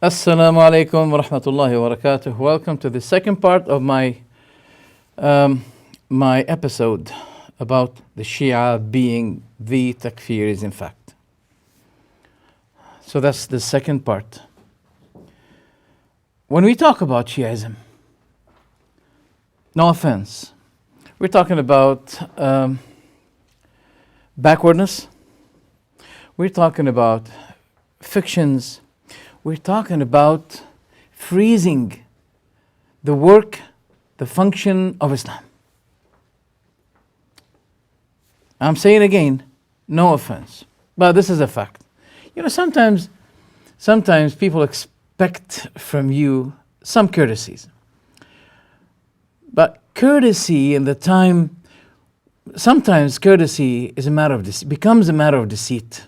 Assalamu alaikum wa rahmatullahi wa barakatuh. Welcome to the second part of my episode about the Shia being the Takiris, in fact. So that's the second part. When we talk about Shiaism, no offense, we're talking about backwardness. We're talking about fictions. We're talking about freezing the work, the function of Islam. I'm saying again, no offense, but this is a fact. You know, sometimes people expect from you some courtesies. But courtesy in the time, sometimes courtesy is becomes a matter of deceit.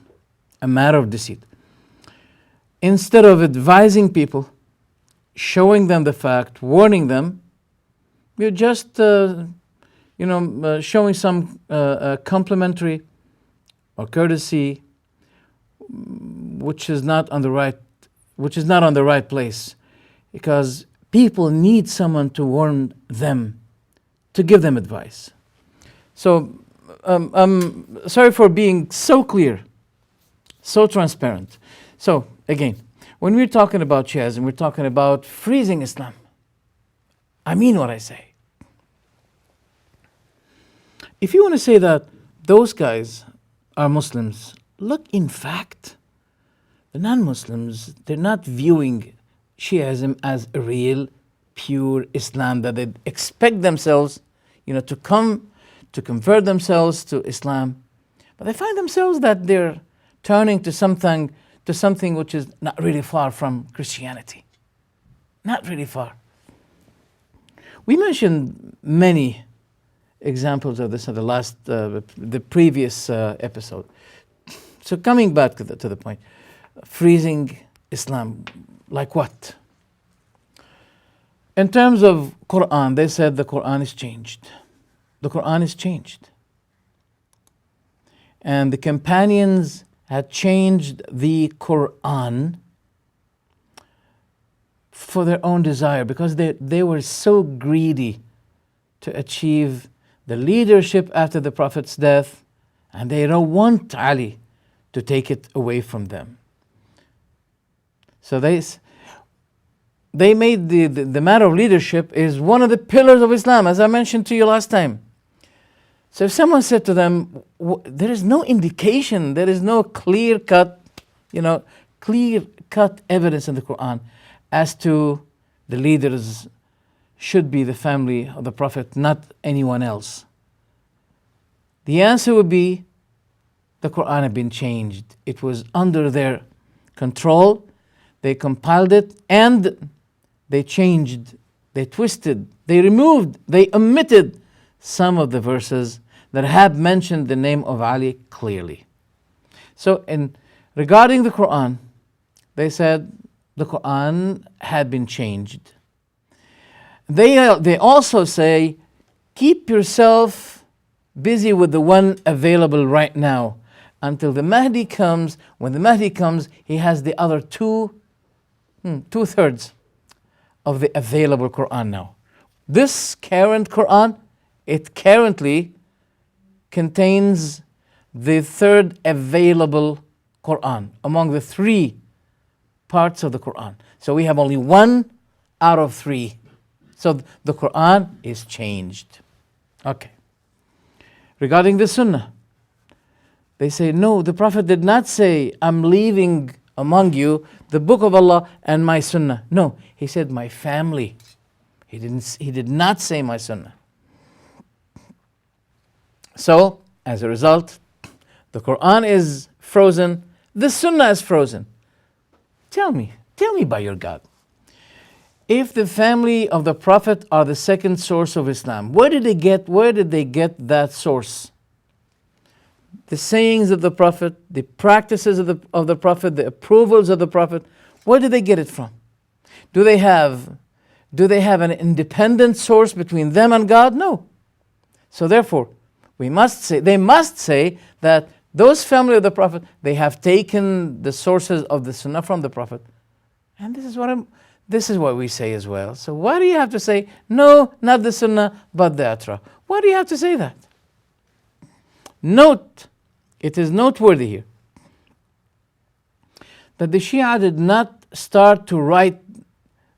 A matter of deceit. Instead of advising people, showing them the fact, warning them, you're just, showing some complimentary or courtesy, which is not on the right place, because people need someone to warn them, to give them advice. So I'm sorry for being so clear, so transparent. So again, when we're talking about Shias and we're talking about freezing Islam, I mean what I say. If you want to say that those guys are Muslims, look, in fact, the non-Muslims, they're not viewing Shiaism as a real, pure Islam that they expect themselves, to convert themselves to Islam. But they find themselves that they're turning to something which is not really far from Christianity. Not really far. We mentioned many examples of this in the previous episode. So coming back to the point, freezing Islam, like what? In terms of Quran, they said the Quran is changed. The Quran is changed. And the companions had changed the Quran for their own desire, because they were so greedy to achieve the leadership after the Prophet's death, and they don't want Ali to take it away from them. So they made the matter of leadership is one of the pillars of Islam, as I mentioned to you last time. So if someone said to them, there is no indication, there is no clear-cut evidence in the Quran as to the leaders should be the family of the Prophet, not anyone else, the answer would be the Quran had been changed. It was under their control. They compiled it and they changed, they twisted, they removed, they omitted some of the verses that have mentioned the name of Ali clearly. So regarding the Quran, they said the Quran had been changed. They also say, keep yourself busy with the one available right now until the Mahdi comes. When the Mahdi comes, he has the other two-thirds of the available Quran now. This current Quran, it currently contains the third available Quran among the three parts of the Quran. So we have only one out of three. So the Quran is changed. Okay. Regarding the Sunnah, they say, no, the Prophet did not say, I'm leaving among you the book of Allah and my sunnah. No, he said my family. He did not say my sunnah. So, as a result, the Quran is frozen, the sunnah is frozen. Tell me by your God, if the family of the Prophet are the second source of Islam, where did they get that source? The sayings of the Prophet, the practices of the Prophet, the approvals of the Prophet, where did they get it from? Do they have an independent source between them and God? No. So therefore, they must say that those family of the Prophet, they have taken the sources of the Sunnah from the Prophet. And this is what we say as well. So why do you have to say, no, not the Sunnah, but the Atra? Why do you have to say that? Note, it is noteworthy here that the Shia did not start to write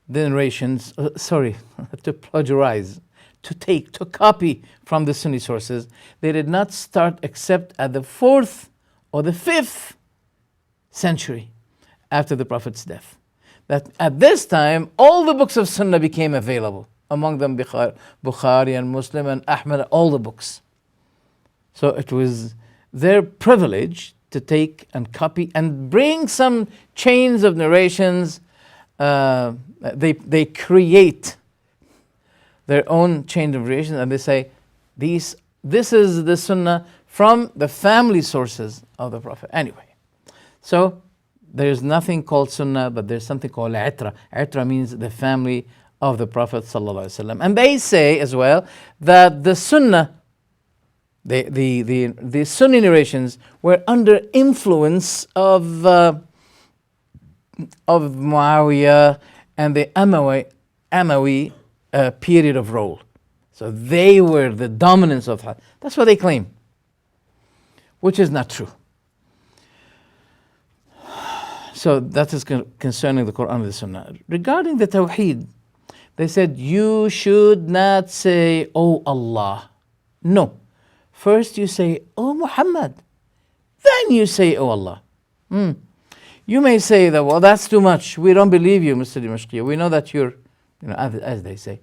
the narrations, to plagiarize, to copy from the Sunni sources. They did not start except at the 4th or the 5th century after the Prophet's death. That at this time, all the books of Sunnah became available. Among them Bukhari and Muslim and Ahmad, all the books. So it was their privilege to take and copy and bring some chains of narrations. They create their own chain of narrations, and they say, this is the Sunnah from the family sources of the Prophet. Anyway, so there's nothing called Sunnah, but there's something called Itra. Itra means the family of the Prophet ﷺ. And they say as well that the Sunnah, the Sunni narrations were under influence of Muawiyah and the Amawi period of rule. So they were the dominance of that. That's what they claim, which is not true. So that is concerning the Quran and the Sunnah. Regarding the Tawheed, they said you should not say, "Oh Allah." No. First you say, "Oh Muhammad." Then you say, "Oh Allah." You may say that, well, that's too much. We don't believe you, Mr. Dimashqi. We know that you're, as they say.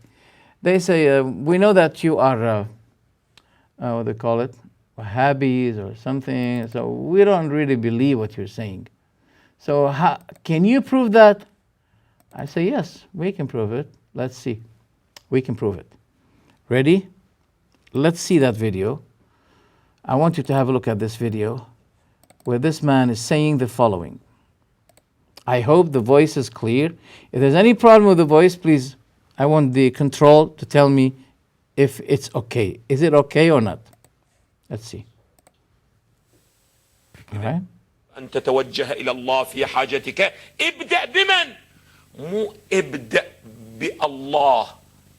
They say, we know that you are, what they call it, Wahhabis or something. So we don't really believe what you're saying. So can you prove that? I say, yes, we can prove it. Let's see. We can prove it. Ready? Let's see that video. I want you to have a look at this video where this man is saying the following. I hope the voice is clear. If there's any problem with the voice, please, I want the control to tell me if it's okay. Is it okay or not? Let's see. All right. أن تتوجه إلى الله في حاجتك ابدأ بمن؟ مو ابدأ بالله،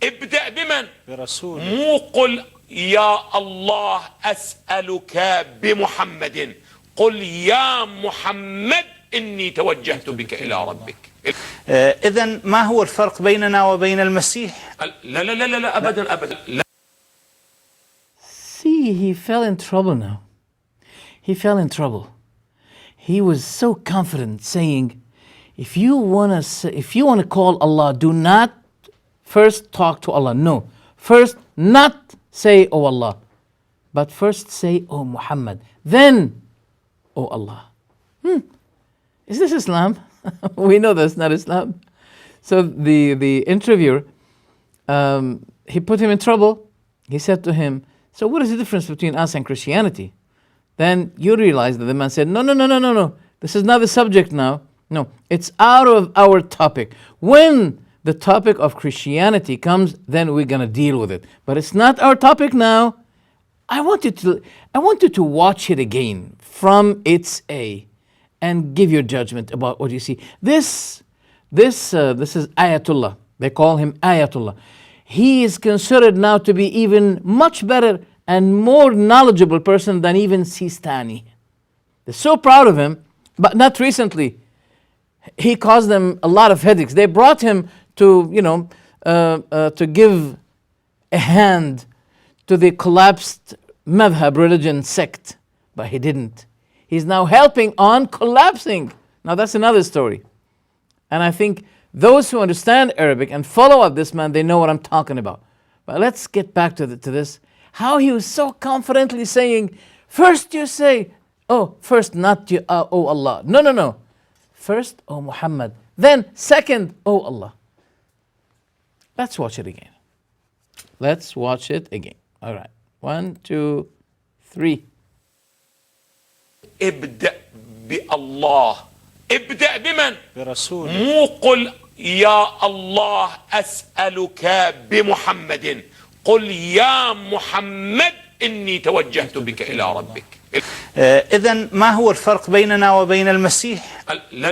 ابدأ بمن؟ برسول. مو قل يا الله أسألك بمحمد، قل يا محمد إني توجهت بك إلى ربك. إذن ما هو الفرق بيننا وبين المسيح؟ لا لا لا لا أبدا أبدا لا. See, he fell in trouble now. He fell in trouble. He was so confident, saying, if you want to call Allah, do not first talk to Allah. No, first not say, "Oh Allah," but first say, "Oh Muhammad," then, "Oh Allah." Is this Islam? We know that's not Islam. So the interviewer, he put him in trouble. He said to him, "So what is the difference between us and Christianity?" Then you realize that the man said, No. This is not the subject now. No, it's out of our topic. When the topic of Christianity comes, then we're going to deal with it. But it's not our topic now. I want you to watch it again from its A and give your judgment about what you see. This is Ayatullah. They call him Ayatullah. He is considered now to be even much better and more knowledgeable person than even Sistani. They're so proud of him, but not recently. He caused them a lot of headaches. They brought him to give a hand to the collapsed madhab religion sect, but he didn't. He's now helping on collapsing Now that's another story. And I think those who understand Arabic and follow up this man, they know what I'm talking about. But let's get back to this. How he was so confidently saying, first you say, oh, first not you, oh Allah. No. First, oh Muhammad. Then second, oh Allah. Let's watch it again. All right. 1, 2, 3. ابدأ بالله. ابدأ بمن؟ برسول. مو قل يا الله أسألك بمحمد. قل يا محمد إني توجهت بك إلى ربك. إذن ما هو الفرق بيننا وبين المسيح؟ لا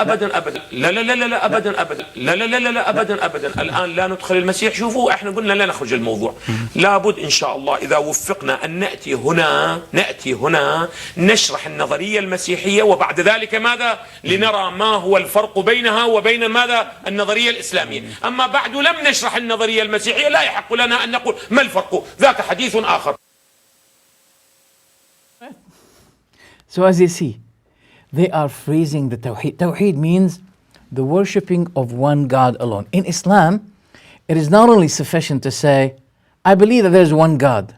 أبدا أبدا. لا أبدا أبدا. لا أبدا أبدا. الآن لا ندخل المسيح. شوفوا احنا قلنا لا نخرج الموضوع. لابد إن شاء الله إذا وفقنا أن نأتي هنا نشرح النظرية المسيحية، وبعد ذلك ماذا؟ لنرى ما هو الفرق بينها وبين ماذا؟ النظرية الإسلامية. أما بعد لم نشرح النظرية المسيحية لا يحق لنا أن نقول ما الفرق، ذاك حديث آخر. So as you see, they are phrasing the Tawheed. Tawheed means the worshipping of one God alone. In Islam, it is not only sufficient to say, I believe that there's one God.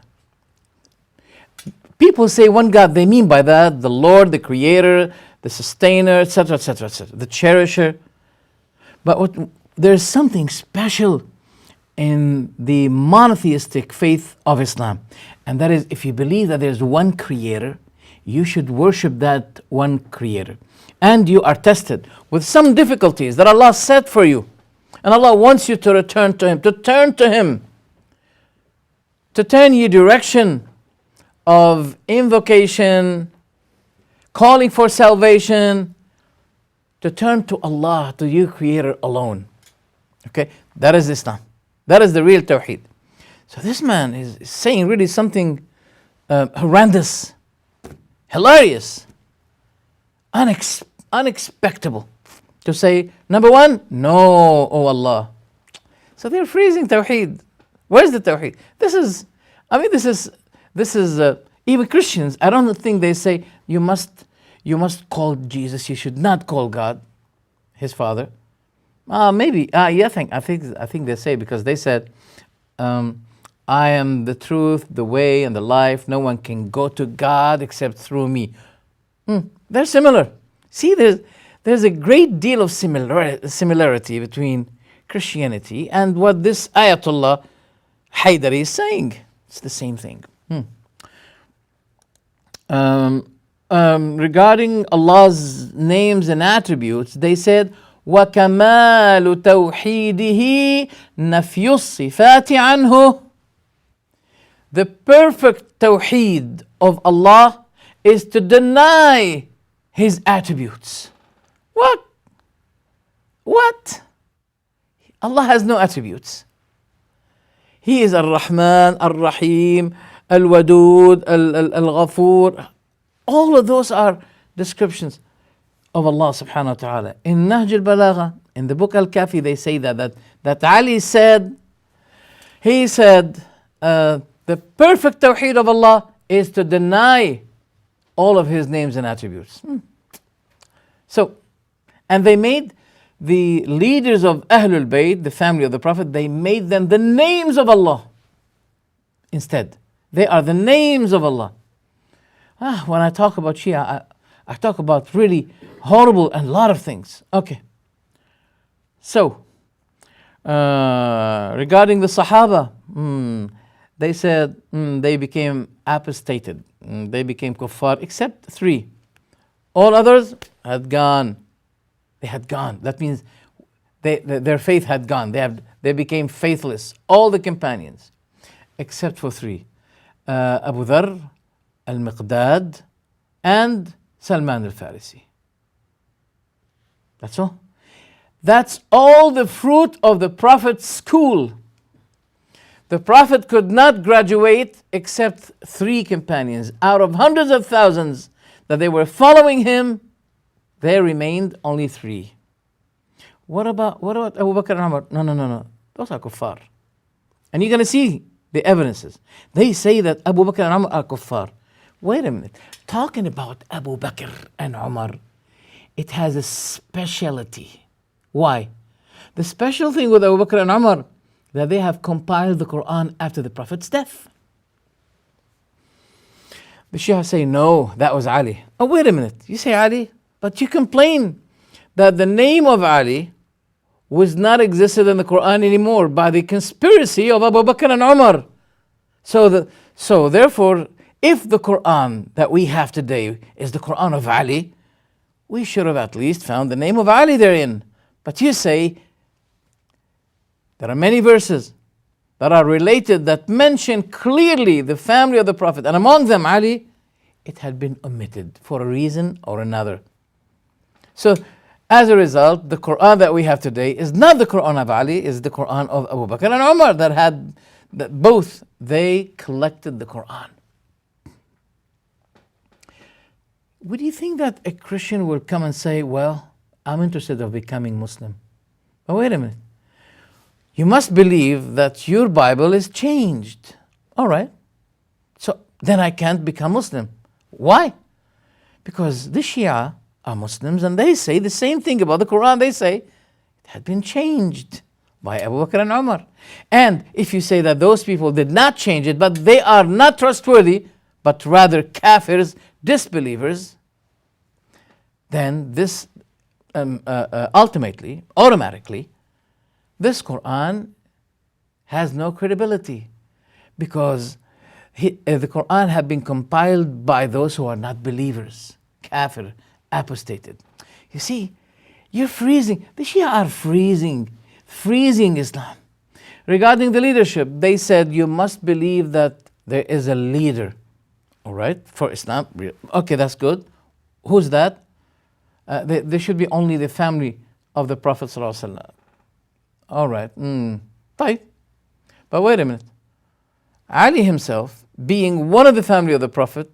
People say one God, they mean by that the Lord, the Creator, the Sustainer, etc., etc., etc., the Cherisher. But there's something special in the monotheistic faith of Islam. And that is, if you believe that there's one Creator, you should worship that one Creator. And you are tested with some difficulties that Allah set for you. And Allah wants you to return to Him, to turn to Him, to turn your direction of invocation, calling for salvation, to turn to Allah, to your Creator alone. Okay, that is Islam. That is the real Tawheed. So this man is saying really something horrendous, hilarious, unexpectable. To say, number one, no, oh Allah. So they're freezing Tawheed. Where's the Tawheed? This is even Christians. I don't think they say you must call Jesus. You should not call God, His Father. Maybe. I think they say, because they said, I am the truth, the way, and the life. No one can go to God except through me. They're similar. See, there's a great deal of similarity between Christianity and what this Ayatollah Haydari is saying. It's the same thing. Regarding Allah's names and attributes, they said, وَكَمَالُ تَوْحِيدِهِ نَفْيُ الصِّفَاتِ عَنْهُ. The perfect tawheed of Allah is to deny His attributes. What? Allah has no attributes. He is Ar-Rahman, Ar-Rahim, Al-Wadud, Al-Ghafur. All of those are descriptions of Allah subhanahu wa ta'ala. In Nahj al-Balagha, in the book Al-Kafi, they say that Ali said, he said, the perfect tawheed of Allah is to deny all of His names and attributes. So, and they made the leaders of Ahlul Bayt, the family of the Prophet, they made them the names of Allah instead. They are the names of Allah. When I talk about Shia, I talk about really horrible and a lot of things. Okay. So, regarding the Sahaba, they said they became apostated. They became kuffar, except 3. All others had gone. They had gone. That means their faith had gone. They became faithless. All the companions, except for 3. Abu Dharr, Al-Miqdad, and Salman al-Farisi. That's all. That's all the fruit of the Prophet's school. The Prophet could not graduate except 3 companions. Out of hundreds of thousands that they were following him, there remained only 3. What about Abu Bakr and Umar? No. Those are kuffar. And you're going to see the evidences. They say that Abu Bakr and Umar are kuffar. Wait a minute. Talking about Abu Bakr and Umar it has a speciality. Why? The special thing with Abu Bakr and Umar, that they have compiled the Quran after the Prophet's death. The Shia say, no, that was Ali. Oh, wait a minute. You say Ali, but you complain that the name of Ali was not existed in the Quran anymore by the conspiracy of Abu Bakr and Umar. So therefore, if the Quran that we have today is the Quran of Ali, we should have at least found the name of Ali therein. But you say, there are many verses that are related that mention clearly the family of the Prophet, and among them Ali, it had been omitted for a reason or another. So, as a result, the Quran that we have today is not the Quran of Ali, is the Quran of Abu Bakr and Umar that both they collected the Quran. Would you think that a Christian will come and say, well, I'm interested in becoming Muslim? But wait a minute. You must believe that your Bible is changed. All right. So then I can't become Muslim. Why? Because the Shia are Muslims and they say the same thing about the Quran. They say it had been changed by Abu Bakr and Umar. And if you say that those people did not change it, but they are not trustworthy, but rather Kafirs, disbelievers, then this automatically, this Quran has no credibility, because the Quran have been compiled by those who are not believers, kafir, apostated. You see, you're freezing. The Shia are freezing Islam. Regarding the leadership, they said you must believe that there is a leader, all right, for Islam. Okay, that's good. Who's that? There should be only the family of the Prophet ﷺ. All right. Right. But wait a minute. Ali himself, being one of the family of the Prophet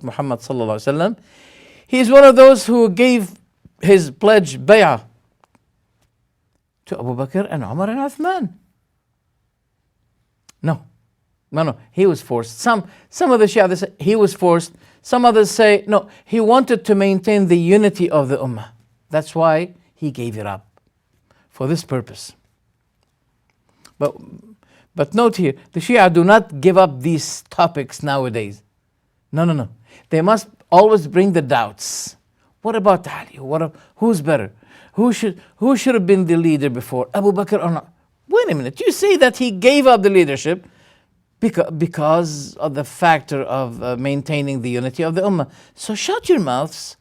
Muhammad ﷺ, he is one of those who gave his pledge bay'ah to Abu Bakr and Umar and Uthman. No. He was forced. Some of the Shia say he was forced. Some others say no. He wanted to maintain the unity of the Ummah. That's why he gave it up for this purpose. But note here, the Shia do not give up these topics nowadays. No. They must always bring the doubts. What about Ali? Who's better? Who should have been the leader before, Abu Bakr or not? Wait a minute. You say that he gave up the leadership because of the factor of maintaining the unity of the Ummah. So shut your mouths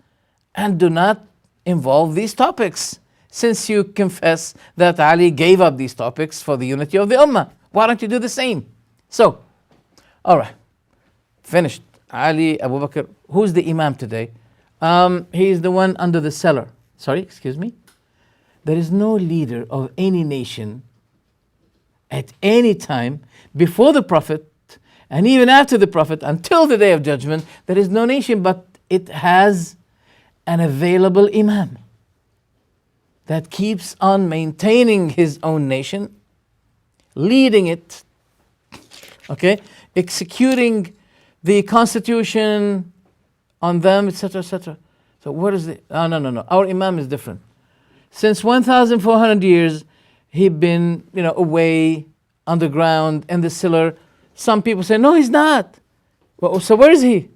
and do not involve these topics, since you confess that Ali gave up these topics for the unity of the Ummah. Why don't you do the same? So, all right, finished. Ali, Abu Bakr. Who's the Imam today? He is the one under the cellar. Sorry, excuse me. There is no leader of any nation at any time before the Prophet and even after the Prophet until the Day of Judgment. There is no nation, but it has an available Imam that keeps on maintaining his own nation, leading it, okay, executing the constitution on them, etc., etc. So what is the... No. Our Imam is different. Since 1,400 years, he'd been, away, underground, in the cellar. Some people say, no, he's not. Well, so where is he?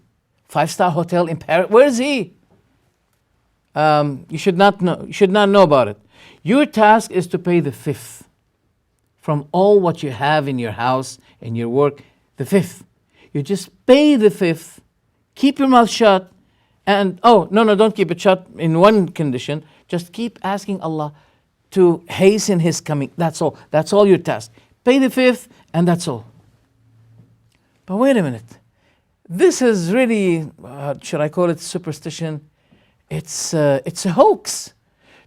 5-star hotel in Paris. Where is he? You should not know. You should not know about it. Your task is to pay the fifth from all what you have in your house, in your work. The fifth. You just pay the fifth. Keep your mouth shut. And don't keep it shut in one condition. Just keep asking Allah to hasten His coming. That's all. That's all your task. Pay the fifth, and that's all. But wait a minute. This is really, should I call it superstition? It's a hoax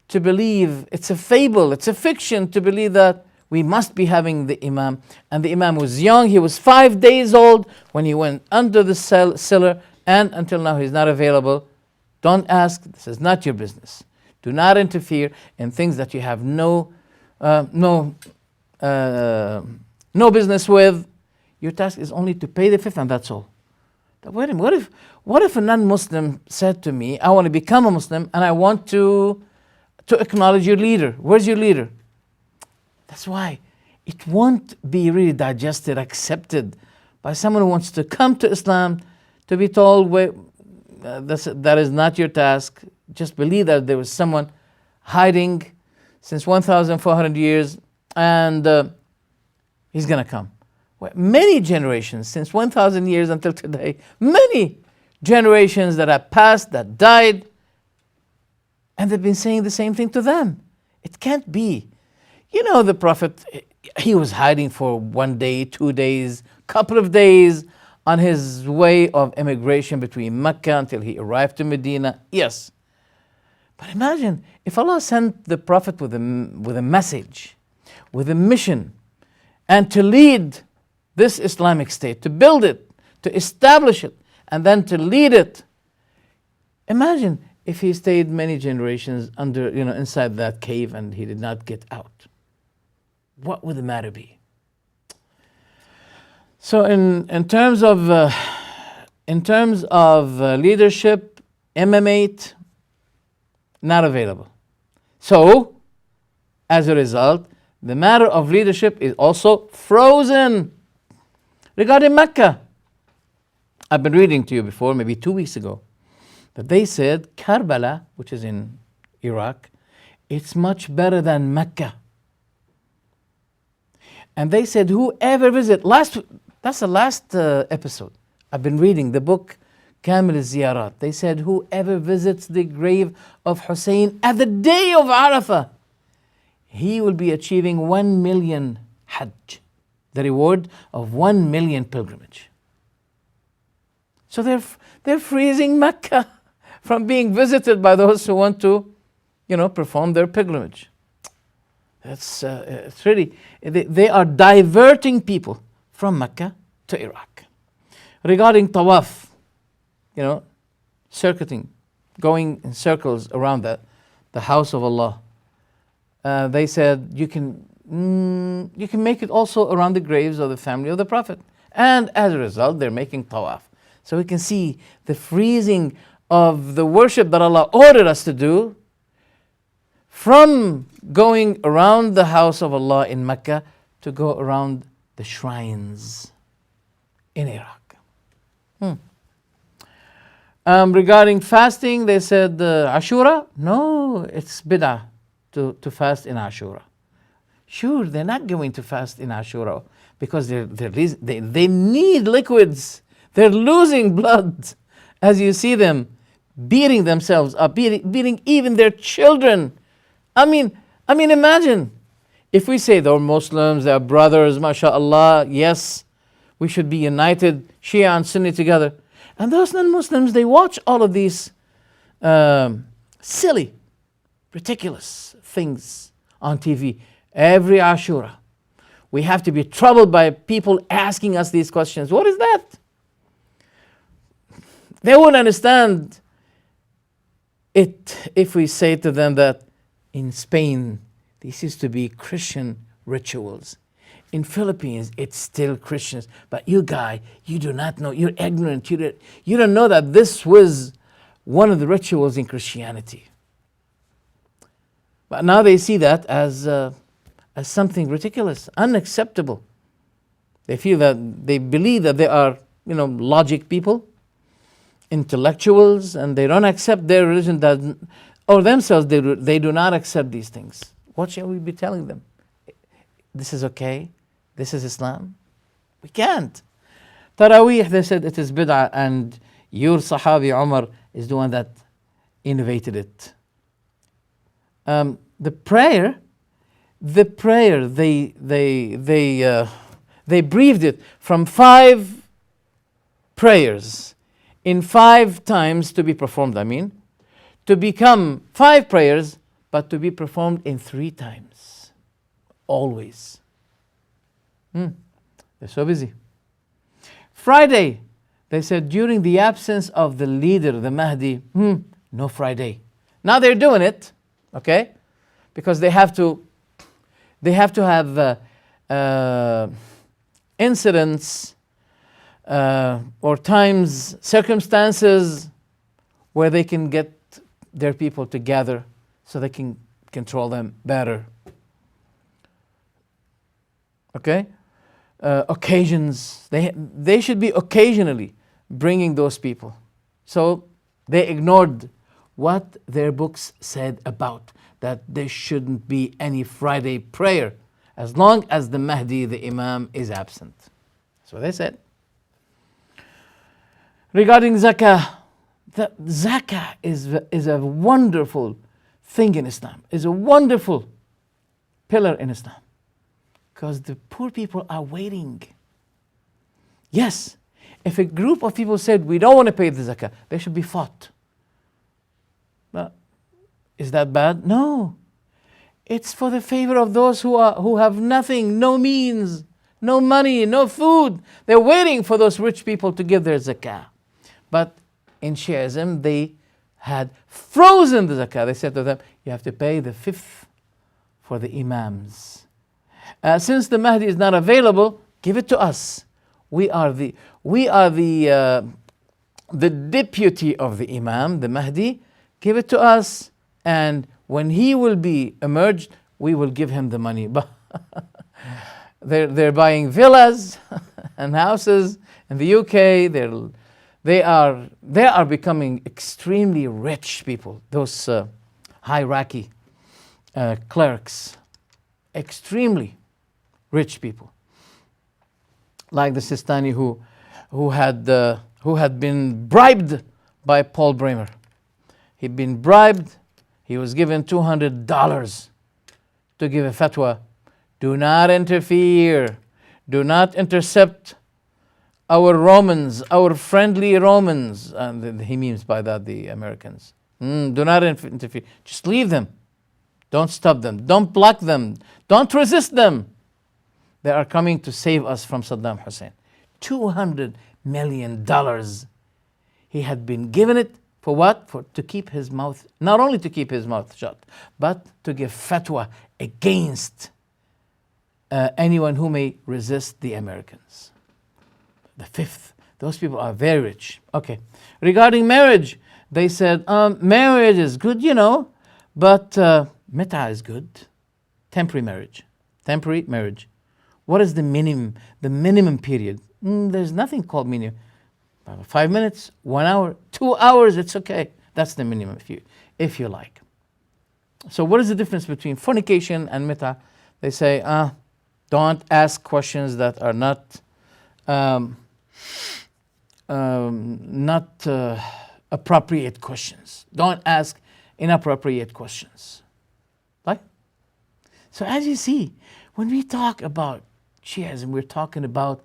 to believe. It's a fable. It's a fiction to believe that we must be having the Imam. And the Imam was young. He was 5 days old when he went under the cellar, and until now he's not available. Don't ask. This is not your business. Do not interfere in things that you have no business with. Your task is only to pay the fifth, and that's all. Wait a minute, what if a non-Muslim said to me, I want to become a Muslim and I want to acknowledge your leader. Where's your leader? That's why it won't be really digested, accepted by someone who wants to come to Islam, to be told, wait, that is not your task. Just believe that there was someone hiding since 1,400 years and he's going to come. Well, many generations, since 1,000 years until today, many generations that have passed, that died, and they've been saying the same thing to them. It can't be. You know, the Prophet, he was hiding for 1 day, 2 days, couple of days on his way of immigration between Mecca until he arrived to Medina. Yes. But imagine if Allah sent the Prophet with a message, with a mission, and to lead this Islamic state, to build it, to establish it, and then to lead it. Imagine if he stayed many generations under, inside that cave and he did not get out. What would the matter be? So in terms of leadership, imamate, not available. So, as a result, the matter of leadership is also frozen. Regarding Mecca, I've been reading to you before, maybe 2 weeks ago, that they said Karbala, which is in Iraq, it's much better than Mecca. And they said whoever visits, that's the last episode. I've been reading the book Kamil al-Ziyarat. They said whoever visits the grave of Hussein at the day of Arafah, he will be achieving 1 million Hajj, the reward of 1 million pilgrimage. So they're freezing Mecca from being visited by those who want to, perform their pilgrimage. It's really, they are diverting people from Mecca to Iraq. Regarding tawaf, circuiting, going in circles around the house of Allah, they said you can make it also around the graves of the family of the Prophet. And as a result, they're making tawaf. So we can see the freezing of the worship that Allah ordered us to do from going around the house of Allah in Mecca to go around the shrines in Iraq. Regarding fasting, they said Ashura. No, it's bid'ah to fast in Ashura. Sure, they're not going to fast in Ashura because they need liquids. They're losing blood as you see them beating themselves up, beating even their children. I mean, imagine if we say they're Muslims, they're brothers, mashallah, yes, we should be united, Shia and Sunni together. And those non-Muslims, they watch all of these silly, ridiculous things on TV every Ashura. We have to be troubled by people asking us these questions. What is that? They won't understand it if we say to them that in Spain, these used to be Christian rituals. In Philippines, it's still Christians. But you guy, you do not know. You're ignorant. You don't know that this was one of the rituals in Christianity. But now they see that as something ridiculous, unacceptable. They believe that they are, logic people, intellectuals, and they don't accept their religion or themselves. They do not accept these things. What shall we be telling them? This is okay. This is Islam. We can't. Taraweeh, they said it is bid'ah, and your Sahabi Umar is the one that innovated it. The prayer, they briefed it from 5 prayers in 5 times to be performed. To become 5 prayers, but to be performed in 3 times. Always. They're so busy. Friday, they said during the absence of the leader, the Mahdi, no Friday. Now they're doing it, okay? Because they have to have incidents or times, circumstances where they can get their people together so they can control them better. Okay? Occasions. They should be occasionally bringing those people. So they ignored what their books said about that there shouldn't be any Friday prayer as long as the Mahdi, the Imam, is absent. That's what they said. Regarding zakah, the zakah is a wonderful thing in Islam, is a wonderful pillar in Islam. Because the poor people are waiting. Yes, if a group of people said, we don't want to pay the zakah, they should be fought. But is that bad? No. It's for the favor of those who have nothing, no means, no money, no food. They're waiting for those rich people to give their zakah. But in Shiaism, they had frozen the zakah. They said to them, you have to pay the fifth for the imams. Since the Mahdi is not available, give it to us. We are the deputy of the Imam, the Mahdi. Give it to us, and when he will be emerged, we will give him the money. But they're buying villas and houses in the UK. They are becoming extremely rich people. Those hierarchy clerics, extremely rich people, like the Sistani who had been bribed by Paul Bremer. He'd been bribed. He was given $200 to give a fatwa. Do not interfere. Do not intercept our Romans, our friendly Romans. And he means by that the Americans. Do not interfere. Just leave them. Don't stop them. Don't block them. Don't resist them. They are coming to save us from Saddam Hussein. $200 million. He had been given it for what? To keep his mouth, not only to keep his mouth shut, but to give fatwa against anyone who may resist the Americans. The fifth, those people are very rich. Okay. Regarding marriage, they said, marriage is good, but mit'ah is good. Temporary marriage. What is the minimum period? There's nothing called minimum. 5 minutes, 1 hour, 2 hours, it's okay. That's the minimum if you like. So what is the difference between fornication and mit'ah? They say, don't ask questions that are not appropriate questions. Don't ask inappropriate questions. Right? So as you see, when we talk about Shias, and we're talking about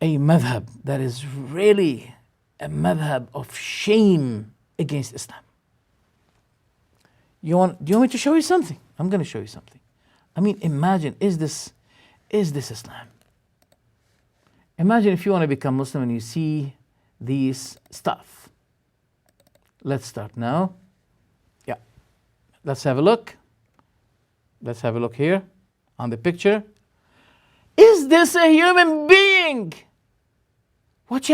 a madhab that is really a madhab of shame against Islam. Do you want me to show you something? I'm going to show you something. I mean, imagine, is this Islam? Imagine if you want to become Muslim and you see these stuff. Let's start now. Yeah. Let's have a look. Let's have a look here on the picture. Is this a human being? What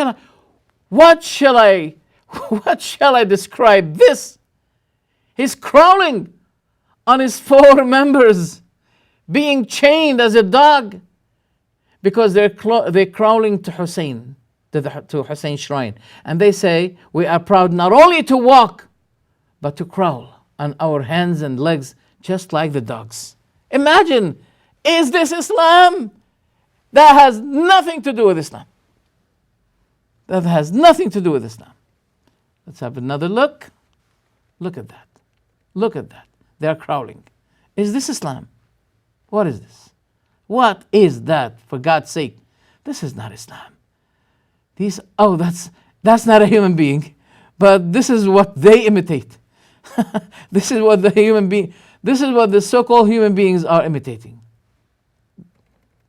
shall I describe this? He's crawling on his four members, being chained as a dog, because they're crawling to Hussein, to Hussein's shrine. And they say, we are proud not only to walk, but to crawl on our hands and legs, just like the dogs. Imagine, is this Islam? That has nothing to do with Islam. That has nothing to do with Islam. Let's have another look. Look at that. Look at that. They are crawling. Is this Islam? What is this? What is that, for God's sake? This is not Islam. That's not a human being, but this is what they imitate. This is what the so-called human beings are imitating.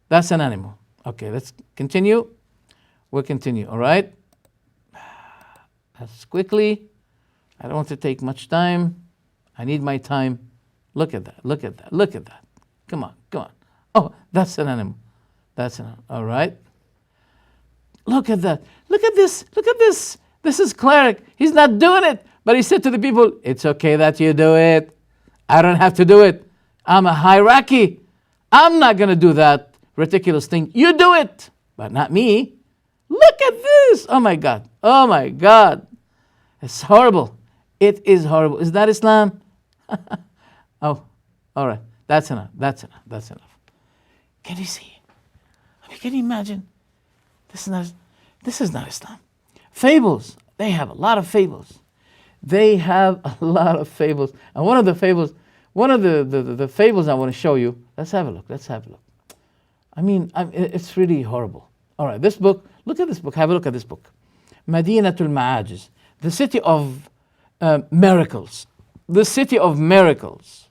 That's an animal. Okay, let's continue. We'll continue, all right? As quickly. I don't want to take much time. I need my time. Look at that, look at that, look at that. Come on, come on. Oh, that's an animal. That's an animal, all right? look at that. Look at this. Look at this. This is cleric. He's not doing it. But he said to the people, it's okay that you do it. I don't have to do it. I'm a hierarchy. I'm not going to do that ridiculous thing. You do it, but not me. Look at this. Oh my God. Oh my God. It's horrible. It is horrible. Is that Islam? Oh, all right. That's enough. That's enough. That's enough. Can you see? I mean, can you imagine? This is not Islam. Fables. They have a lot of fables. They have a lot of fables. And one of the fables I want to show you, let's have a look. Let's have a look. I mean, it's really horrible. All right, this book, look at this book. Have a look at this book. Madinatul Ma'ajiz, the city of miracles. The city of miracles.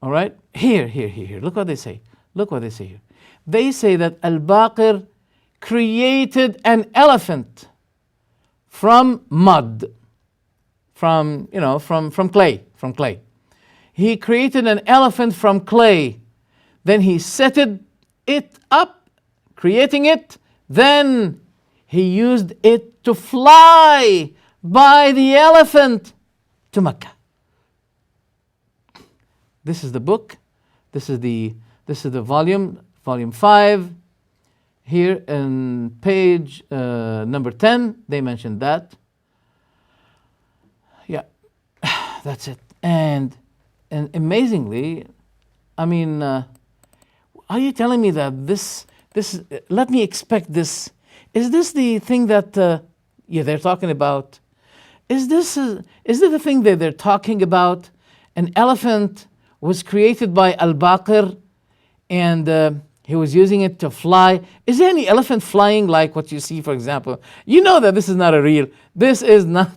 All right? Here. Look what they say. Look what they say here. They say that Al-Baqir created an elephant from mud. From clay. He created an elephant from clay. Then he set it up, creating it. Then he used it to fly by the elephant to Mecca. This is the book. This is the volume 5. Here in page number 10, they mentioned that. Yeah, that's it. And amazingly, I mean, are you telling me that this? Let me expect this. Is this the thing that they're talking about? Is this the thing that they're talking about? An elephant was created by Al-Baqir, and he was using it to fly. Is there any elephant flying like what you see, for example? You know that this is not a real. This is not.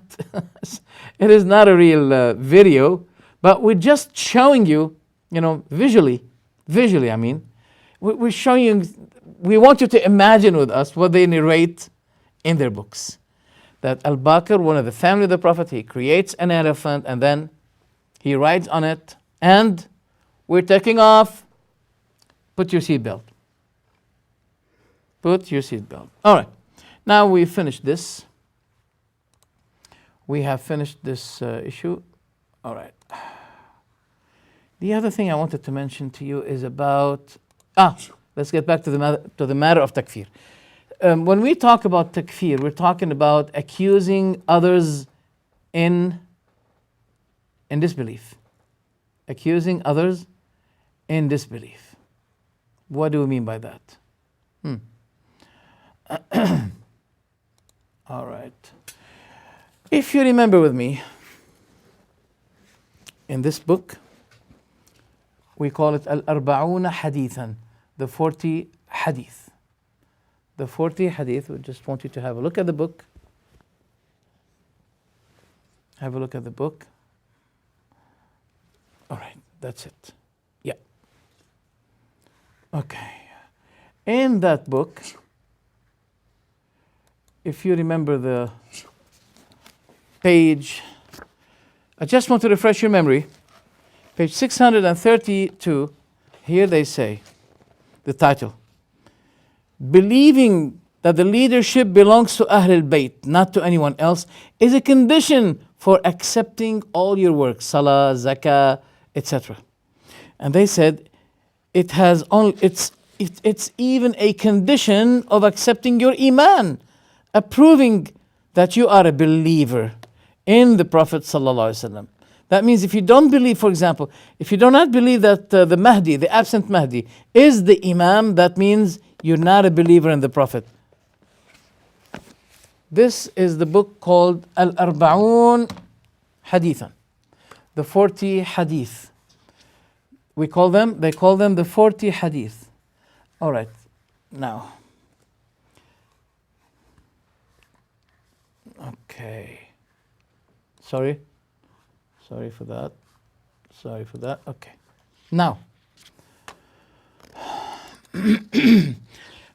It is not a real video, but we're just showing you, visually. I mean, we're showing you. We want you to imagine with us what they narrate in their books. That Al-Baqir, one of the family of the Prophet, he creates an elephant and then he rides on it, and we're taking off. Put your seatbelt. Put your seatbelt. All right. Now we finished this. We have finished this issue. All right. The other thing I wanted to mention to you is about... let's get back to the matter of takfir. When we talk about takfir, we're talking about accusing others in disbelief. Accusing others in disbelief. What do we mean by that? All right. If you remember with me, in this book, we call it Al-Arba'una Hadithan, the 40 Hadith. The 40 Hadith, we just want you to have a look at the book. Have a look at the book. All right, that's it. Yeah. Okay. In that book, if you remember the page, I just want to refresh your memory. Page 632, here they say, the title, believing that the leadership belongs to Ahl al-Bayt, not to anyone else, is a condition for accepting all your works, salah, zakah, etc. And they said, it's even a condition of accepting your iman, approving that you are a believer in the Prophet ﷺ. That means if you don't believe, for example, if you do not believe that the Mahdi, the absent Mahdi, is the Imam, that means you're not a believer in the Prophet. This is the book called Al-Arba'un Hadithan, the 40 Hadith. They call them the 40 Hadith. All right, now. Okay. Sorry for that. Okay. Now,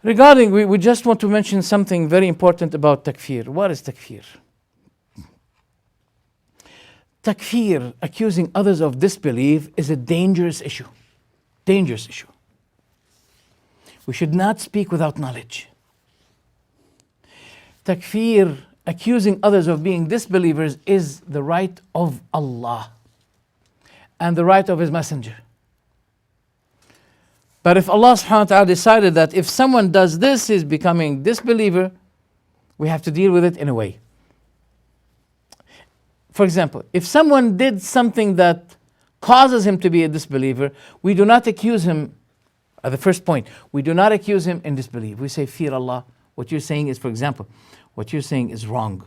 regarding, we just want to mention something very important about takfir. What is takfir? Takfir, accusing others of disbelief, is a dangerous issue. Dangerous issue. We should not speak without knowledge. takfir, accusing others of being disbelievers, is the right of Allah and the right of His Messenger. But if Allah subhanahu wa ta'ala decided that if someone does this, he's becoming disbeliever, we have to deal with it in a way. For example, if someone did something that causes him to be a disbeliever, we do not accuse him, at the first point, we do not accuse him in disbelief. We say, fear Allah. What you're saying is, for example, what you're saying is wrong.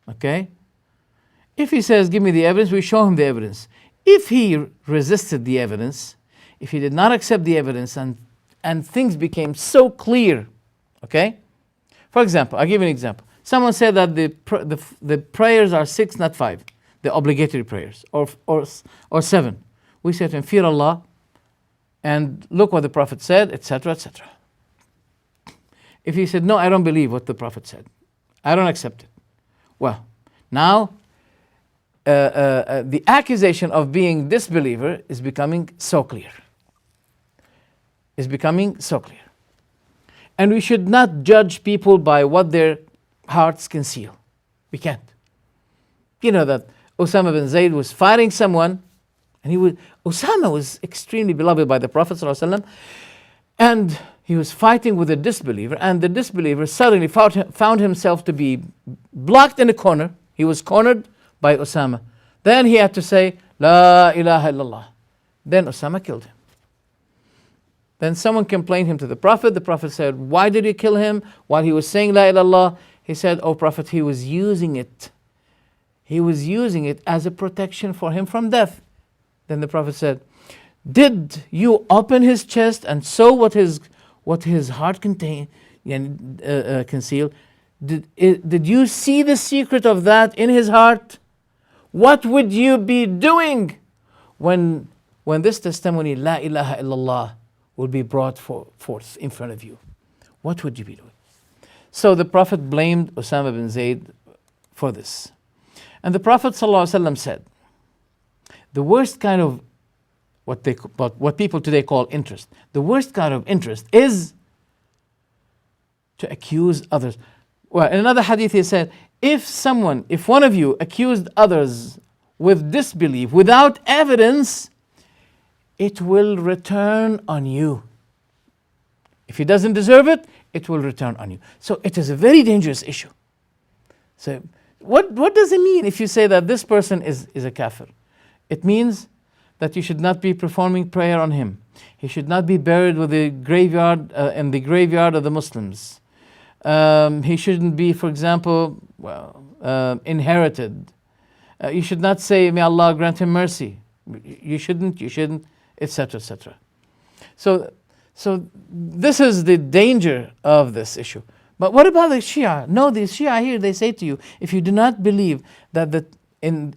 Okay? If he says, give me the evidence, we show him the evidence. If he resisted the evidence, if he did not accept the evidence and things became so clear, okay? For example, I'll give you an example. Someone said that the prayers are 6, not 5, the obligatory prayers, or 7. We say to him, fear Allah, and look what the Prophet said, etc., etc. If he said, no, I don't believe what the Prophet said, I don't accept it. Well, now the accusation of being disbeliever is becoming so clear. Is becoming so clear. And we should not judge people by what their hearts conceal. We can't. You know that Osama bin Zayd was fighting someone, and Osama was extremely beloved by the Prophet ﷺ, and he was fighting with a disbeliever, and the disbeliever suddenly found himself to be blocked in a corner. He was cornered by Osama. Then he had to say, La ilaha illallah. Then Osama killed him. Then someone complained him to the Prophet. The Prophet said, why did you kill him while he was saying La ilaha illallah? He said, oh Prophet, he was using it. He was using it as a protection for him from death. Then the Prophet said, did you open his chest and saw what his heart concealed? Did you see the secret of that in his heart? What would you be doing when this testimony, La ilaha illallah, will be brought forth in front of you? What would you be doing? So the Prophet blamed Osama bin Zayd for this. And the Prophet ﷺ said, the worst kind of what people today call interest, the worst kind of interest is to accuse others. Well, in another hadith he said, if one of you accused others with disbelief without evidence, it will return on you. If he doesn't deserve it, it will return on you. So it is a very dangerous issue. So what does it mean if you say that this person is a kafir? It means that you should not be performing prayer on him. He should not be buried with the graveyard in the graveyard of the Muslims. He shouldn't be, for example, inherited. You should not say, may Allah grant him mercy. You shouldn't, etc., etc. So this is the danger of this issue. But what about the Shia? No, the Shia here, they say to you, if you do not believe that in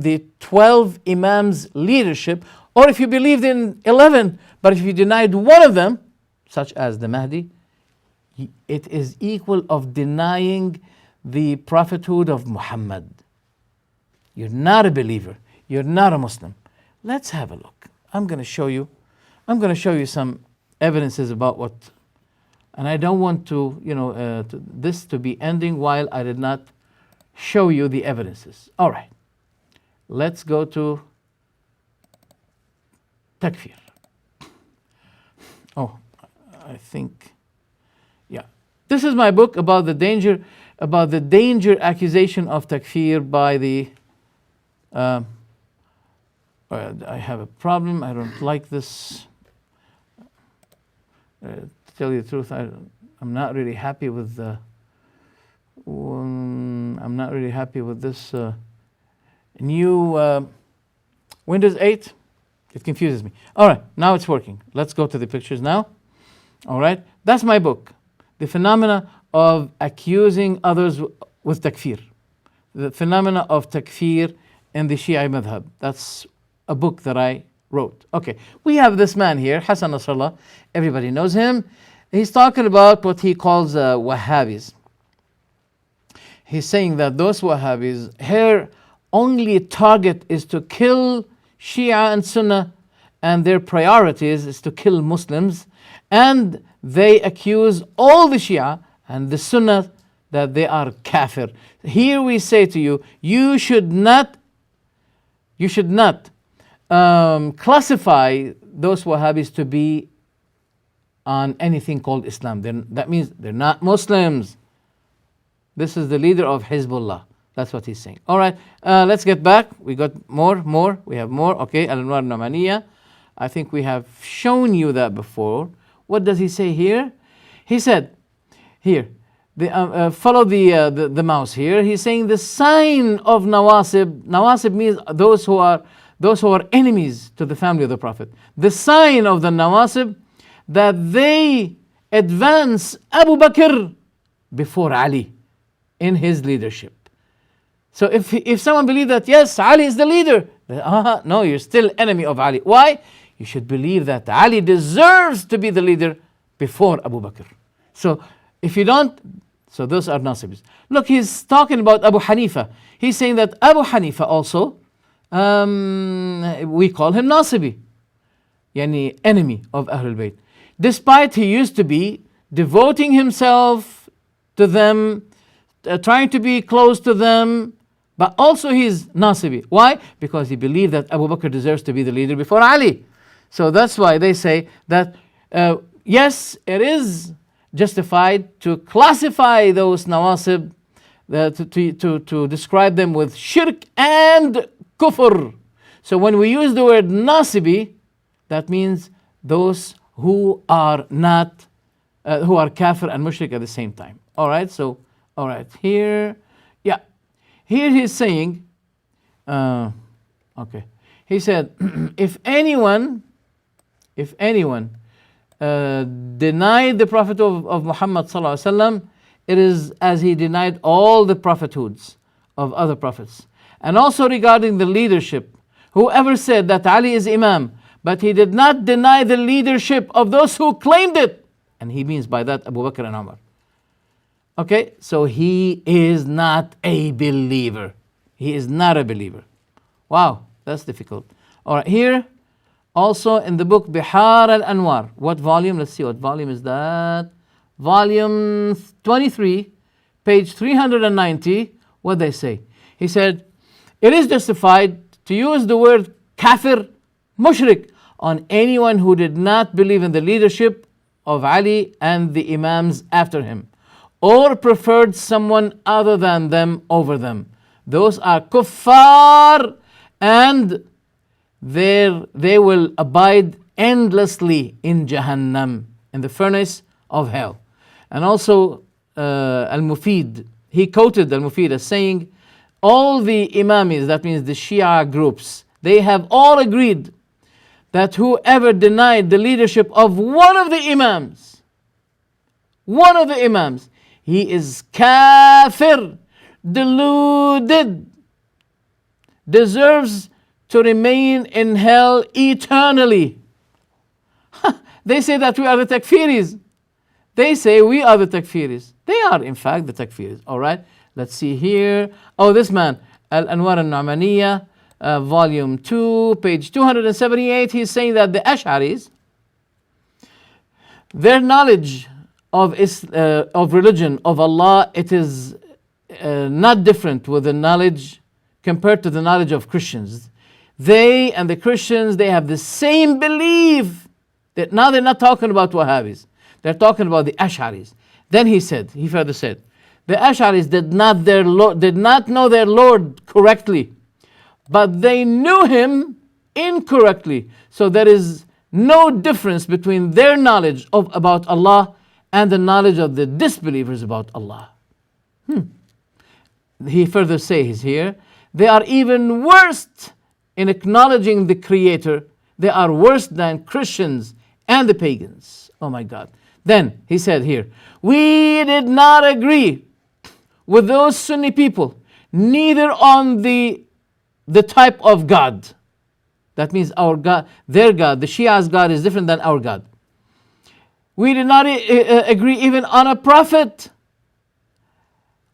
the 12 Imams' leadership, or if you believed in 11, but if you denied one of them, such as the Mahdi, it is equal of denying the prophethood of Muhammad. You're not a believer. You're not a Muslim. Let's have a look. I'm going to show you some evidences about what, and I don't want this to be ending while I did not show you the evidences. All right. Let's go to Takfir. Oh, I think, yeah. This is my book about the danger accusation of Takfir by the, I have a problem, I don't like this. To tell you the truth, I'm not really happy with this new Windows 8. It confuses me. All right, now it's working. Let's go to the pictures now. All right, that's my book, The Phenomena of Accusing Others with Takfir. The Phenomena of Takfir in the Shia madhab. That's a book that I wrote. Okay, we have this man here, Hassan Nasrallah. Everybody knows him. He's talking about what he calls Wahhabis. He's saying that those Wahhabis, their only target is to kill Shia and Sunnah, and their priorities is to kill Muslims, and they accuse all the Shia and the Sunnah that they are kafir. Here we say to you, you should not classify those Wahhabis to be on anything called Islam. That means they're not Muslims. This is the leader of Hezbollah. That's what he's saying. All right, let's get back. We got more. We have more. Okay, Al-Anwar Namaniya. I think we have shown you that before. What does he say here? He said, here, follow the mouse here. He's saying the sign of Nawasib. Nawasib means those who are enemies to the family of the Prophet. The sign of the Nawasib, that they advance Abu Bakr before Ali in his leadership. So if someone believes that, yes, Ali is the leader, no, you're still enemy of Ali. Why? You should believe that Ali deserves to be the leader before Abu Bakr. So if you don't, so those are Nasibis. Look, he's talking about Abu Hanifa. He's saying that Abu Hanifa also, we call him Nasibi, yani enemy of Ahlul Bayt. Despite he used to be devoting himself to them, trying to be close to them, but also he's Nasibi. Why? Because he believed that Abu Bakr deserves to be the leader before Ali. So that's why they say that, yes, it is justified to classify those Nawasib, to describe them with shirk and kufr. So when we use the word Nasibi, that means those who are not, who are kafir and mushrik at the same time. All right, so, all right, here, yeah. Here he's saying, okay. He said, if anyone denied the prophet of Muhammad sallallahu alaihi wasallam, it is as he denied all the prophethoods of other prophets. And also regarding the leadership, whoever said that Ali is Imam, but he did not deny the leadership of those who claimed it, and he means by that Abu Bakr and Umar. Okay, so he is not a believer. He is not a believer. Wow, that's difficult. All right, here, also in the book Bihar al-Anwar. What volume? Let's see, what volume is that? Volume 23, page 390. What they say? He said, it is justified to use the word kafir, mushrik, on anyone who did not believe in the leadership of Ali and the Imams after him, or preferred someone other than them over them. Those are kuffar, and they will abide endlessly in Jahannam, in the furnace of hell. And also Al-Mufid, he quoted Al-Mufid as saying, all the Imamis, that means the Shia groups, they have all agreed that whoever denied the leadership of one of the Imams, he is kafir, deluded, deserves to remain in hell eternally. They say that we are the Takfiris. They say we are the Takfiris. They are in fact the Takfiris. All right, let's see here. Oh, this man, Al-Anwar al-Nu'maniyya, volume 2, page 278, he's saying that the Ash'aris, their knowledge of religion, of Allah, it is not different with the knowledge compared to the knowledge of Christians. They and the Christians, they have the same belief. That now they're not talking about Wahhabis. They're talking about the Ash'aris. Then he further said, the Ash'aris did not know their Lord correctly, but they knew him incorrectly. So there is no difference between their knowledge about Allah and the knowledge of the disbelievers about Allah. He further says here, they are even worse in acknowledging the Creator. They are worse than Christians and the pagans. Oh my God. Then he said here, we did not agree with those Sunni people, neither on the type of God. That means our God, their God, the Shia's God is different than our God. We did not agree even on a prophet,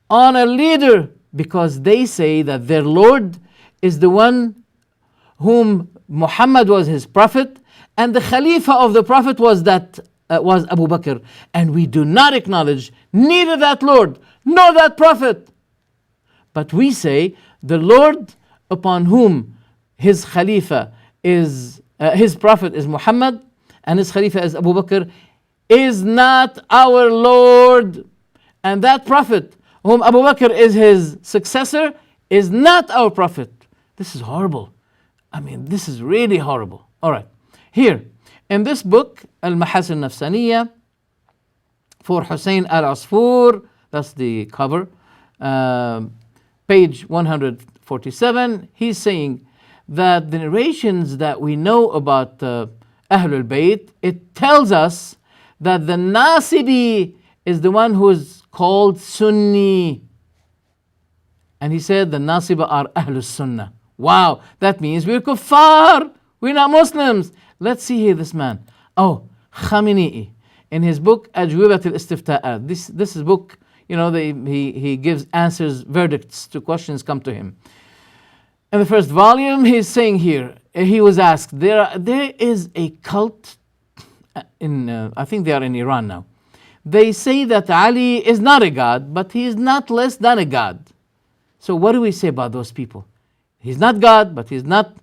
on a leader, because they say that their Lord is the one whom Muhammad was his prophet, and the Khalifa of the Prophet was Abu Bakr. And we do not acknowledge neither that Lord nor that prophet. But we say, the Lord upon whom his Khalifa is, his prophet is Muhammad, and his Khalifa is Abu Bakr, is not our Lord. And that prophet, whom Abu Bakr is his successor, is not our prophet. This is horrible. I mean, this is really horrible. All right. Here, in this book, Al-Mahasin Nafsaniyya, for Hussein Al-Asfur, that's the cover, page 147, he's saying that the narrations that we know about Ahlul Bayt, it tells us that the Nasibi is the one who is called Sunni. And he said the Nasiba are Ahlul Sunnah. Wow, that means we're kuffar. We're not Muslims. Let's see here this man. Oh, Khamenei, in his book Ajwibat al-Istifta'at. This is a book, you know, he gives answers, verdicts to questions come to him. In the first volume, he's saying here, he was asked, there is a cult in, I think they are in Iran now. They say that Ali is not a god, but he is not less than a god. So what do we say about those people? He's not God, but he's not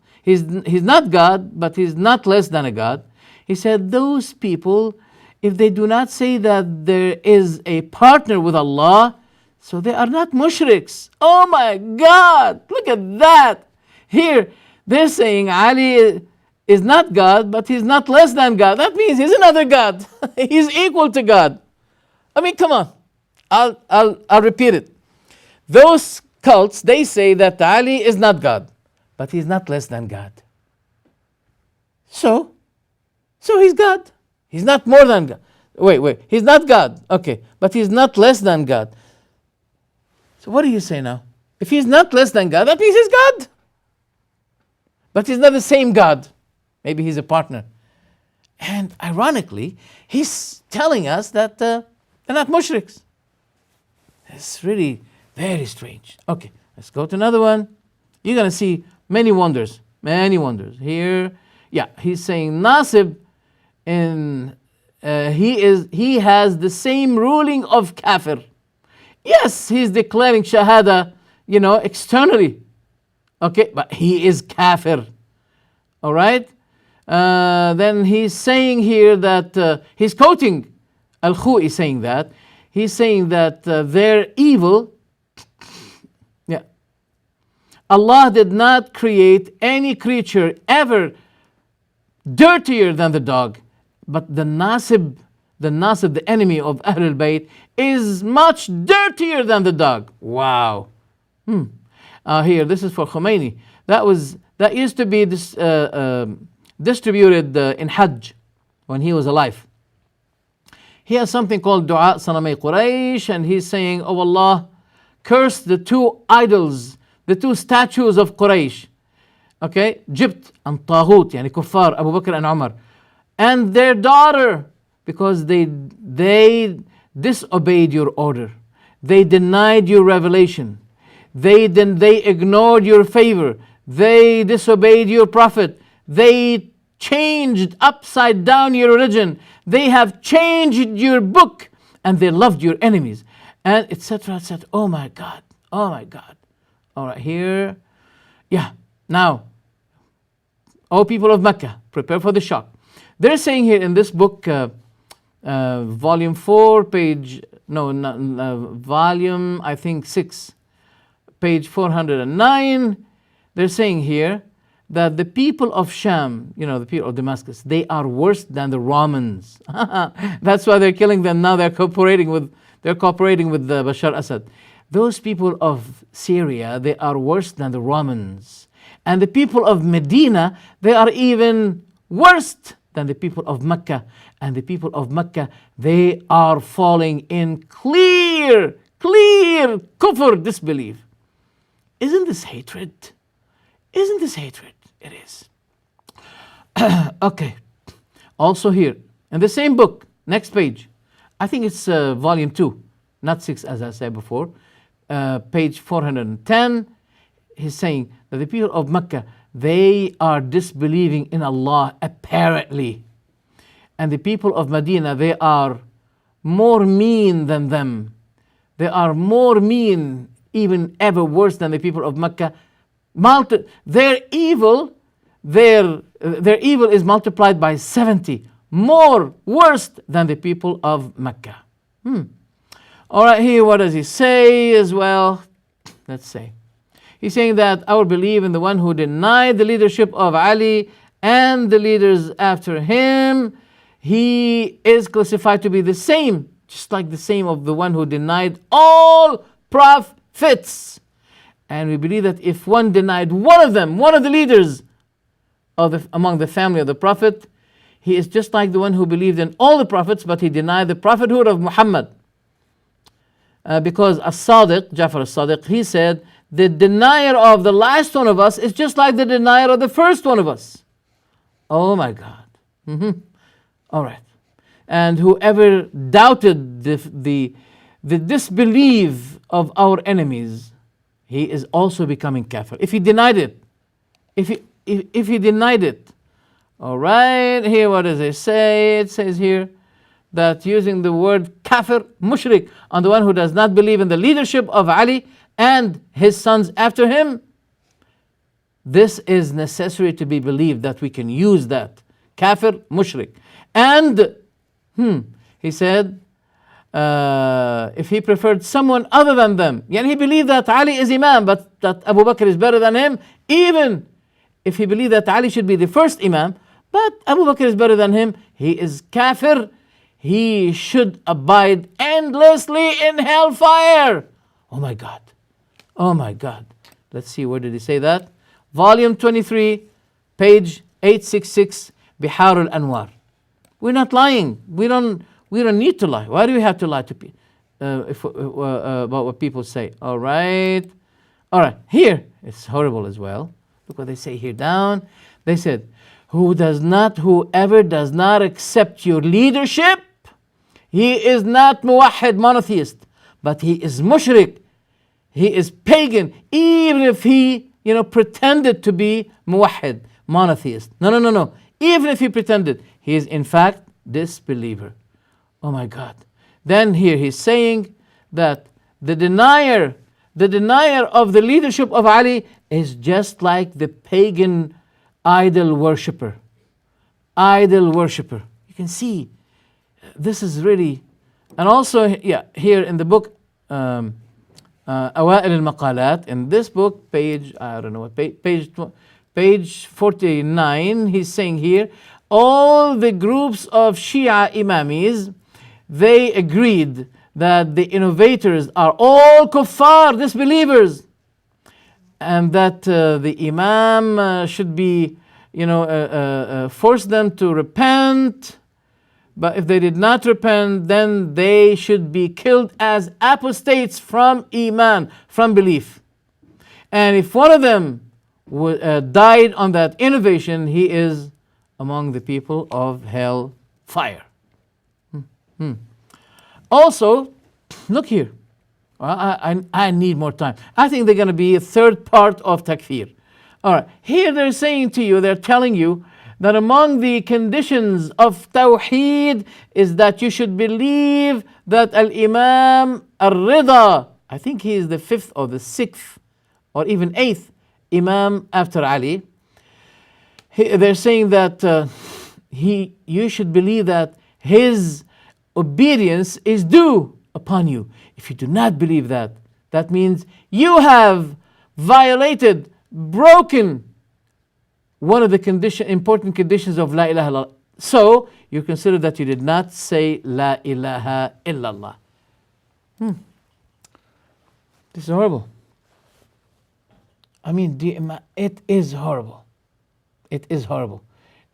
God, but he's not less than a god. He said those people, if they do not say that there is a partner with Allah, so they are not mushriks. Oh my God, look at that. Here, they're saying Ali is not God, but he's not less than God. That means he's another God. He's equal to God. I mean, come on. I'll repeat it. Those cults, they say that Ali is not God, but he's not less than God. So he's God. He's not more than God. Wait. He's not God. Okay, but he's not less than God. So what do you say now? If he's not less than God, that means he's God. But he's not the same God. Maybe he's a partner. And ironically, he's telling us that they're not mushriks. It's really very strange. Okay, let's go to another one. You're going to see many wonders. Here, yeah, he's saying Nasib, he has the same ruling of Kafir. Yes, he's declaring Shahada, externally. Okay, but he is Kafir. All right? Then he's saying here that, he's quoting Al-Khu'i saying that. He's saying that they're evil. Yeah. Allah did not create any creature ever dirtier than the dog. But the Nasib, the enemy of Ahlul Bayt, is much dirtier than the dog. Wow. Here, this is for Khomeini. That used to be distributed in Hajj when he was alive. He has something called Dua Sanamay Quraysh, and he's saying, oh Allah, curse the two idols, the two statues of Quraysh. Okay, Jibt and Taghut, yani Kuffar, Abu Bakr and Umar, and their daughter, because they disobeyed your order. They denied your revelation. They ignored your favor. They disobeyed your prophet. They changed upside down your religion. They have changed your book, and they loved your enemies, and etc. etc. Oh my God. All right, here. Yeah. Now, O people of Mecca, prepare for the shock. They're saying here in this book, volume 4, volume, I think 6, page 409, they're saying here that the people of Sham, the people of Damascus, they are worse than the Romans. That's why they're killing them now. They're cooperating with Bashar Assad. Those people of Syria, they are worse than the Romans. And the people of Medina, they are even worse than the people of Mecca. And the people of Mecca, they are falling in clear kufr, disbelief. Isn't this hatred? It is. Okay. Also here, in the same book, next page, I think it's volume 2, not 6 as I said before, page 410, he's saying that the people of Mecca, they are disbelieving in Allah apparently. And the people of Medina, they are more mean than them. They are more mean, even ever worse than the people of Mecca. Their evil is multiplied by 70, more worse than the people of Mecca. All right, here what does he say as well? Let's say. He's saying that I will believe in the one who denied the leadership of Ali and the leaders after him. He is classified to be the same, just like the same of the one who denied all prophets. And we believe that if one denied one of them, one of the leaders among the family of the Prophet, he is just like the one who believed in all the prophets, but he denied the prophethood of Muhammad. Because As-Sadiq, Jafar As-Sadiq, he said, the denier of the last one of us is just like the denier of the first one of us. Oh my God. All right. And whoever doubted the disbelief of our enemies, he is also becoming kafir. If he denied it. If he denied it. All right. Here what does it say? It says here that using the word kafir, mushrik, on the one who does not believe in the leadership of Ali and his sons after him, this is necessary to be believed that we can use that. Kafir, mushrik. And he said, if he preferred someone other than them, and he believed that Ali is Imam, but that Abu Bakr is better than him, even if he believed that Ali should be the first Imam, but Abu Bakr is better than him, he is kafir. He should abide endlessly in hellfire. Oh my God. Oh my God. Let's see, where did he say that? Volume 23, page 866, Bihar al-Anwar. We're not lying. We don't need to lie. Why do we have to lie to people about what people say? All right. Here, it's horrible as well. Look what they say here down. They said, whoever does not accept your leadership, he is not muwahhid, monotheist, but he is mushrik. He is pagan, even if he, pretended to be muwahhid, monotheist. No. Even if he pretended, he is in fact disbeliever. Oh my God. Then here he's saying that the denier of the leadership of Ali is just like the pagan idol worshipper. You can see this is really, and also here in the book أوائل المقالات, in this book, page 49, he's saying here, all the groups of Shia Imamis, they agreed that the innovators are all kuffar, disbelievers, and that the Imam should be, force them to repent. But if they did not repent, then they should be killed as apostates from Iman, from belief. And if one of them died on that innovation, he is among the people of hell fire. Also, look here. I need more time. I think they're going to be a third part of takfir. All right. Here they're saying to you, they're telling you that among the conditions of Tawheed is that you should believe that Al-Imam Al-Rida, I think he is the 5th or the 6th or even 8th Imam after Ali. They're saying that you should believe that his obedience is due upon you. If you do not believe that, that means you have violated, broken one of the important conditions of La ilaha illallah. So, you consider that you did not say La ilaha illallah. This is horrible. I mean, it is horrible. It is horrible.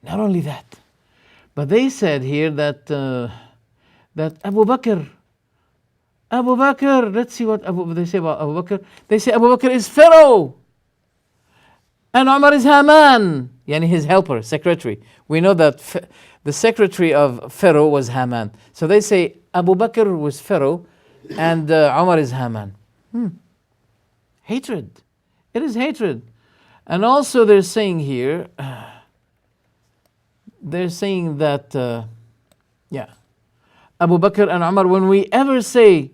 Not only that, but they said here that Abu Bakr, let's see what they say about Abu Bakr. They say Abu Bakr is Pharaoh. And Umar is Haman, yani his helper, secretary. We know that the secretary of Pharaoh was Haman. So they say Abu Bakr was Pharaoh and Umar is Haman. Hatred. It is hatred. And also they're saying here, they're saying that, Abu Bakr and Umar, when we ever say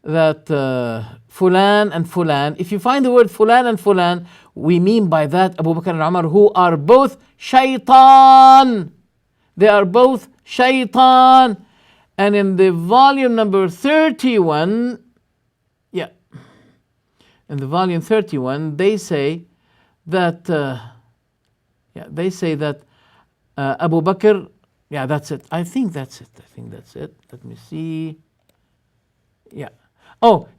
that Fulan and Fulan, if you find the word Fulan and Fulan, we mean by that Abu Bakr and Umar, who are both shaitan. They are both shaitan. And in the volume number 31, in the volume 31, they say that, Abu Bakr, that's it. I think that's it. Let me see.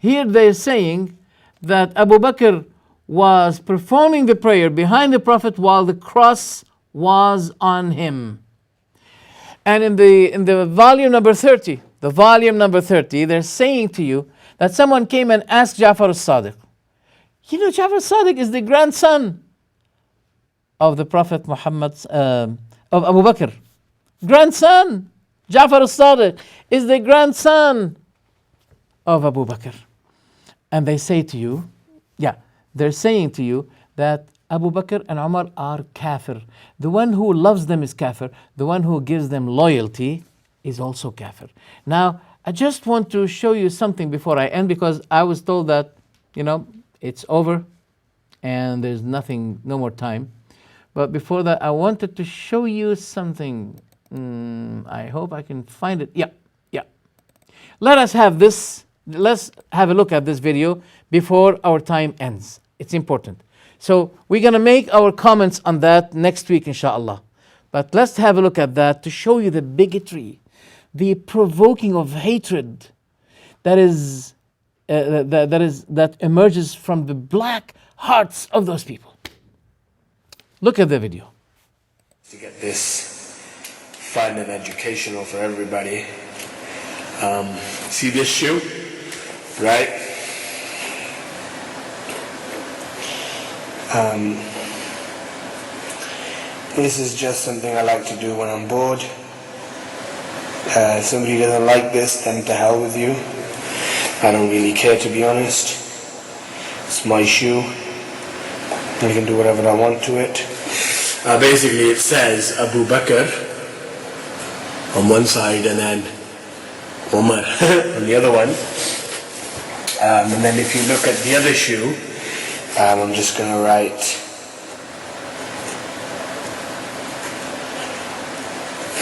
Here they're saying that Abu Bakr was performing the prayer behind the Prophet while the cross was on him. And in the volume number 30, they're saying to you that someone came and asked Ja'far al-Sadiq. You know, Ja'far al-Sadiq is the grandson of the Prophet Muhammad, of Abu Bakr. Grandson! Ja'far al-Sadiq is the grandson of Abu Bakr. And they say to you, they're saying to you that Abu Bakr and Umar are kafir. The one who loves them is kafir. The one who gives them loyalty is also kafir. Now, I just want to show you something before I end, because I was told that, it's over and there's no more time. But before that, I wanted to show you something. I hope I can find it. Let's have a look at this video before our time ends. It's important. So we're going to make our comments on that next week, inshallah. But let's have a look at that to show you the bigotry, the provoking of hatred that emerges from the black hearts of those people. Look at the video. To get this fun and educational for everybody. See this shoe, right? This is just something I like to do when I'm bored. If somebody doesn't like this, then to hell with you. I don't really care, to be honest. It's my shoe. I can do whatever I want to it. Basically it says Abu Bakr on one side and then Umar on the other one. And then if you look at the other shoe, I'm just going to write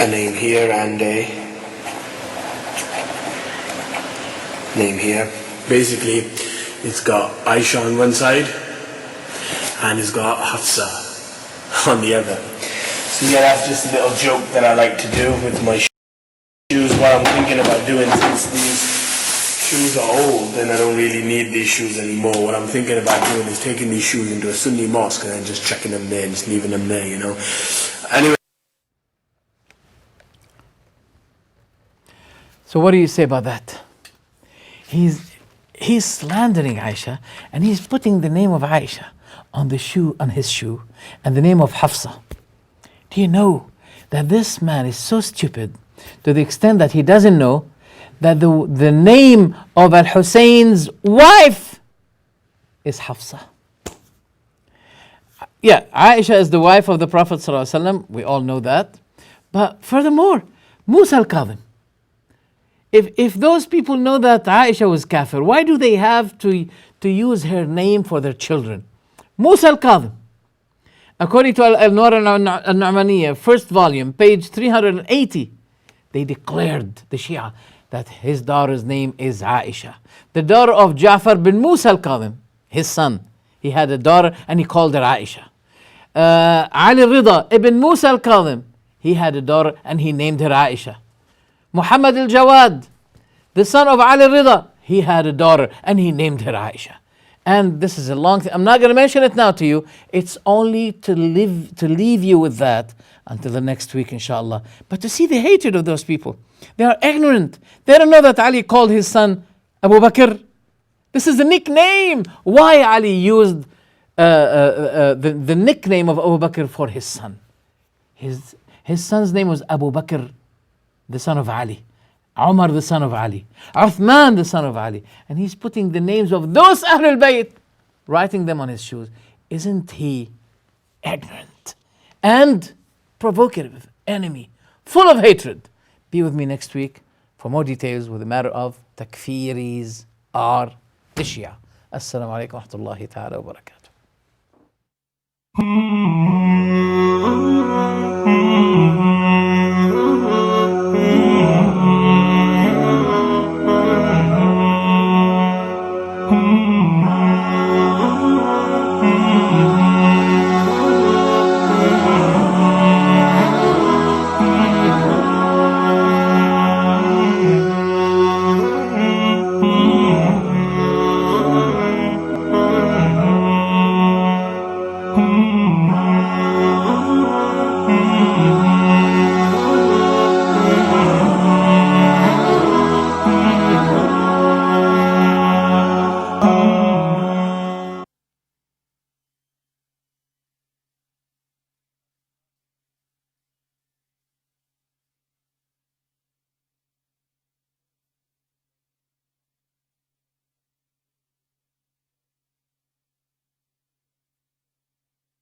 a name here and a name here. Basically, it's got Aisha on one side and it's got Hafsa on the other. So that's just a little joke that I like to do with my shoes. What I'm thinking about doing, since these shoes are old and I don't really need these shoes anymore, what I'm thinking about doing is taking these shoes into a Sunni mosque and then just chucking them there and just leaving them there, Anyway. So what do you say about that? He's slandering Aisha, and he's putting the name of Aisha on his shoe, and the name of Hafsa. Do you know that this man is so stupid to the extent that he doesn't know that the name of Al-Hussein's wife is Hafsa? Aisha is the wife of the Prophet ﷺ. We all know that. But furthermore, Musa al-Kadhim. If those people know that Aisha was kafir, why do they have to use her name for their children? Musa al-Kadhim. According to Al-Nur al-Nu'maniyya, first volume, page 380, they declared, the Shia, that his daughter's name is Aisha. The daughter of Ja'far bin Musa al-Kadhim, his son. He had a daughter and he called her Aisha. Ali Rida ibn Musa al-Kadhim, he had a daughter and he named her Aisha. Muhammad al-Jawad, the son of Ali Rida, he had a daughter and he named her Aisha. And this is a long thing. I'm not going to mention it now to you. It's only to leave you with that until the next week, inshallah. But to see the hatred of those people. They are ignorant. They don't know that Ali called his son Abu Bakr. This is the nickname. Why Ali used the nickname of Abu Bakr for his son. His son's name was Abu Bakr, the son of Ali. Umar, the son of Ali. Uthman, the son of Ali. And he's putting the names of those Ahlul Bayt, writing them on his shoes. Isn't he ignorant and provocative enemy, full of hatred? Be with me next week for more details with the matter of Takfiris. are the Shia. Assalamu alaikum wa rahmatullahi ta'ala wa barakatuh.